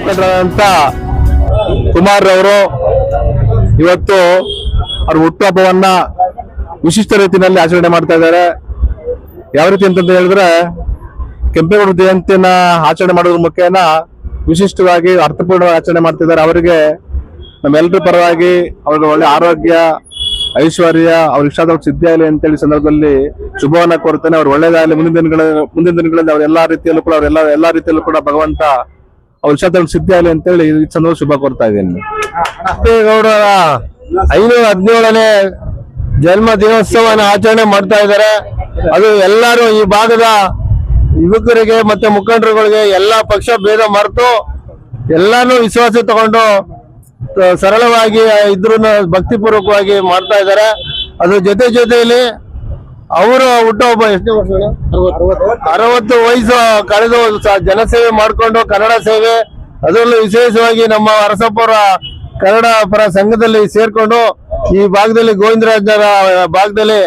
ಮುಖಂಡರಾದಂತ ಕುಮಾರ್ ಅವರು ಇವತ್ತು ಅವ್ರ ಹುಟ್ಟುಹಬ್ಬವನ್ನ ವಿಶಿಷ್ಟ ರೀತಿಯಲ್ಲಿ ಆಚರಣೆ ಮಾಡ್ತಾ ಇದ್ದಾರೆ. ಯಾವ ರೀತಿ ಅಂತ ಹೇಳಿದ್ರೆ ಕೆಂಪೇಗೌಡ ಜಯಂತಿಯನ್ನ ಆಚರಣೆ ಮಾಡೋದ್ರ ಮುಖೇನ ವಿಶಿಷ್ಟವಾಗಿ ಅರ್ಥಪೂರ್ಣವಾಗಿ ಆಚರಣೆ ಮಾಡ್ತಿದ್ದಾರೆ. ಅವರಿಗೆ ನಮ್ಮೆಲ್ಲರ ಪರವಾಗಿ ಅವ್ರಿಗೆ ಒಳ್ಳೆ ಆರೋಗ್ಯ, ಐಶ್ವರ್ಯ, ಅವ್ರ ಇಷ್ಟಾದ ಸಿದ್ಧಿ ಆಗಲಿ ಅಂತೇಳಿ ಸಂದರ್ಭದಲ್ಲಿ ಶುಭವನ್ನ ಕೋರ್ತೇನೆ. ಅವ್ರು ಒಳ್ಳೇದಾಗಲಿ. ಮುಂದಿನ ದಿನಗಳಲ್ಲಿ ಅವ್ರ ಎಲ್ಲಾ ರೀತಿಯಲ್ಲೂ ಕೂಡ ಭಗವಂತ ಅವ್ರ ಇಷ್ಟಾದ ಸಿದ್ಧಿ ಆಗಲಿ ಅಂತೇಳಿ ಈ ಸಂದರ್ಭ ಶುಭ ಕೋರ್ತಾ ಇದ್ದೇನೆ. ಕೆಂಪೇಗೌಡರ 517ನೇ ಜನ್ಮ ದಿನೋತ್ಸವನ ಆಚರಣೆ ಮಾಡ್ತಾ ಇದ್ದಾರೆ. ಅದು ಎಲ್ಲರೂ ಈ ಭಾಗದ ಯುವಕರಿಗೆ ಮತ್ತೆ ಮುಖಂಡರುಗಳಿಗೆ ಎಲ್ಲಾ ಪಕ್ಷ ಭೇದ ಮರೆತು ಎಲ್ಲಾನು ವಿಶ್ವಾಸ ತಗೊಂಡು ಸರಳವಾಗಿ ಇದ್ರು ಭಕ್ತಿಪೂರ್ವಕವಾಗಿ ಮಾಡ್ತಾ ಇದ್ದಾರೆ. ಅದ್ರ ಜೊತೆಯಲ್ಲಿ ಅವರು ಹುಟ್ಟುಹಬ್ಬ ಎಷ್ಟನೇ ವರ್ಷ? 60 ವಯಸ್ಸು ಕಳೆದು ಜನಸೇವೆ ಮಾಡಿಕೊಂಡು ಕನ್ನಡ ಸೇವೆ, ಅದರಲ್ಲೂ ವಿಶೇಷವಾಗಿ ನಮ್ಮ ಅರಸಪ್ಪರ ಕನ್ನಡ ಪರ ಸಂಘದಲ್ಲಿ ಸೇರ್ಕೊಂಡು ಈ ಭಾಗದಲ್ಲಿ ಗೋವಿಂದರಾಜರ ಭಾಗದಲ್ಲಿ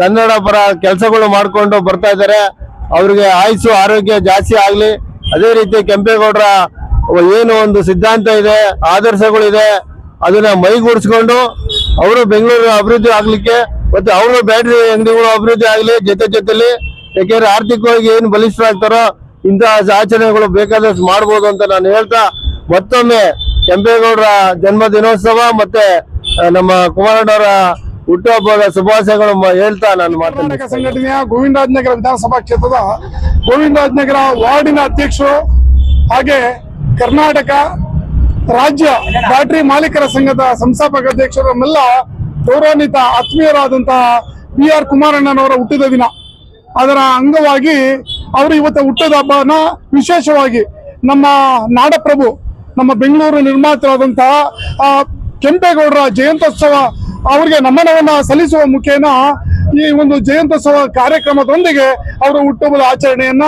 ಕನ್ನಡ ಪರ ಕೆಲಸಗಳು ಮಾಡ್ಕೊಂಡು ಬರ್ತಾ ಇದ್ದಾರೆ. ಅವ್ರಿಗೆ ಆಯುಸ್ಸು ಆರೋಗ್ಯ ಜಾಸ್ತಿ ಆಗ್ಲಿ. ಅದೇ ರೀತಿ ಕೆಂಪೇಗೌಡರ ಏನು ಒಂದು ಸಿದ್ಧಾಂತ ಇದೆ, ಆದರ್ಶಗಳಿದೆ, ಅದನ್ನ ಮೈಗೂಡಿಸ್ಕೊಂಡು ಅವರು ಬೆಂಗಳೂರು ಅಭಿವೃದ್ಧಿ ಆಗ್ಲಿಕ್ಕೆ ಮತ್ತೆ ಅವರು ಬ್ಯಾಟ್ರಿ ಅಂಗಡಿಗಳು ಅಭಿವೃದ್ಧಿ ಆಗ್ಲಿ ಜೊತೆಲಿ. ಯಾಕೆಂದ್ರೆ ಆರ್ಥಿಕವಾಗಿ ಏನು ಬಲಿಷ್ಠರಾಗ್ತಾರೋ ಇಂತಹ ಆಚರಣೆಗಳು ಬೇಕಾದಷ್ಟು ಮಾಡ್ಬೋದು ಅಂತ ನಾನು ಹೇಳ್ತಾ ಮತ್ತೊಮ್ಮೆ ಕೆಂಪೇಗೌಡರ ಜನ್ಮ ದಿನೋತ್ಸವ ಮತ್ತೆ ನಮ್ಮ ಕುಮಾರಣ್ಣವರ ಹುಟ್ಟುಹಬ್ಬದ ಶುಭಾಶಯಗಳು ಹೇಳ್ತಾ ನಾನು ಕರ್ನಾಟಕ ಸಂಘಟನೆಯ ಗೋವಿಂದರಾಜನಗರ ವಿಧಾನಸಭಾ ಕ್ಷೇತ್ರದ ಗೋವಿಂದರಾಜನಗರ ವಾರ್ಡಿನ ಅಧ್ಯಕ್ಷರು ಹಾಗೆ ಕರ್ನಾಟಕ ರಾಜ್ಯ ಬ್ಯಾಟರಿ ಮಾಲೀಕರ ಸಂಘದ ಸಂಸ್ಥಾಪಕ ಅಧ್ಯಕ್ಷರು ನಮ್ಮೆಲ್ಲ ಗೌರವಾನ್ವಿತ ಆತ್ಮೀಯರಾದಂತಹ BR ಕುಮಾರಣ್ಣನವರ ಹುಟ್ಟಿದ ದಿನ. ಅದರ ಅಂಗವಾಗಿ ಅವರು ಇವತ್ತು ಹುಟ್ಟಿದ ಹಬ್ಬನ ವಿಶೇಷವಾಗಿ ನಮ್ಮ ನಾಡಪ್ರಭು, ನಮ್ಮ ಬೆಂಗಳೂರು ನಿರ್ಮಾತರಾದಂತಹ ಕೆಂಪೇಗೌಡರ ಜಯಂತ್ಯೋತ್ಸವ ಅವರಿಗೆ ನಮನವನ್ನ ಸಲ್ಲಿಸುವ ಮುಖೇನ ಈ ಒಂದು ಜಯಂತ್ಯೋತ್ಸವ ಕಾರ್ಯಕ್ರಮದೊಂದಿಗೆ ಅವರ ಹುಟ್ಟುಹಬ್ಬದ ಆಚರಣೆಯನ್ನ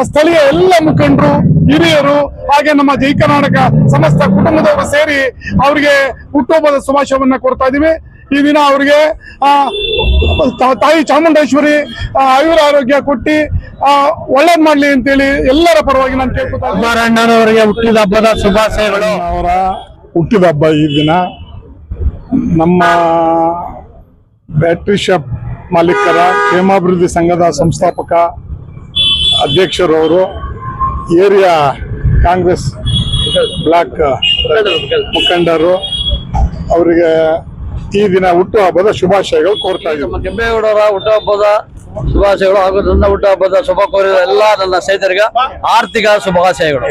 ಸ್ಥಳೀಯ ಎಲ್ಲ ಮುಖಂಡರು, ಹಿರಿಯರು ಹಾಗೆ ನಮ್ಮ ಜೈ ಕರ್ನಾಟಕ ಸಮಸ್ತ ಕುಟುಂಬದವರು ಸೇರಿ ಅವರಿಗೆ ಹುಟ್ಟುಹಬ್ಬದ ಶುಭಾಶಯವನ್ನ ಕೊಡ್ತಾ ಇದೀವಿ. ಈ ದಿನ ಅವರಿಗೆ ತಾಯಿ ಚಾಮುಂಡೇಶ್ವರಿ ಆಯುರ ಆರೋಗ್ಯ ಕೊಟ್ಟಿ ಒಳ್ಳೇದ್ ಮಾಡ್ಲಿ ಅಂತೇಳಿ ಎಲ್ಲರ ಪರವಾಗಿ ನಾನು ಕೇಳ್ಕೊತಾ ಇದ್ದೀನಿ. ಕುಮಾರಣ್ಣನವರಿಗೆ ಹುಟ್ಟಿದ ಹಬ್ಬದ ಶುಭಾಶಯಗಳು. ಅವರ ಹುಟ್ಟಿದ ಹಬ್ಬ ಈ ದಿನ. ನಮ್ಮ ಬ್ಯಾಟ್ರಿ ಶಾಪ್ ಮಾಲೀಕರ ಕ್ಷೇಮಾಭಿವೃದ್ಧಿ ಸಂಘದ ಸಂಸ್ಥಾಪಕ ಅಧ್ಯಕ್ಷರವರು, ಏರಿಯಾ ಕಾಂಗ್ರೆಸ್ ಬ್ಲಾಕ್ ಮುಖಂಡರು, ಅವರಿಗೆ ಈ ದಿನ ಹುಟ್ಟುಹಬ್ಬದ ಶುಭಾಶಯಗಳು ಕೋರ್ತಾ ಇದ್ದೀವಿ. ಕೆಂಪೇಗೌಡರ ಹುಟ್ಟುಹಬ್ಬದ ಶುಭಾಶಯಗಳು ಹಾಗೂ ನನ್ನ ಹುಟ್ಟುಹಬ್ಬದ ಶುಭ ಕೋರಿದ ಎಲ್ಲ ನನ್ನ ಸ್ನೇಹಿತರಿಗೆ ಆರ್ಥಿಕ ಶುಭಾಶಯಗಳು.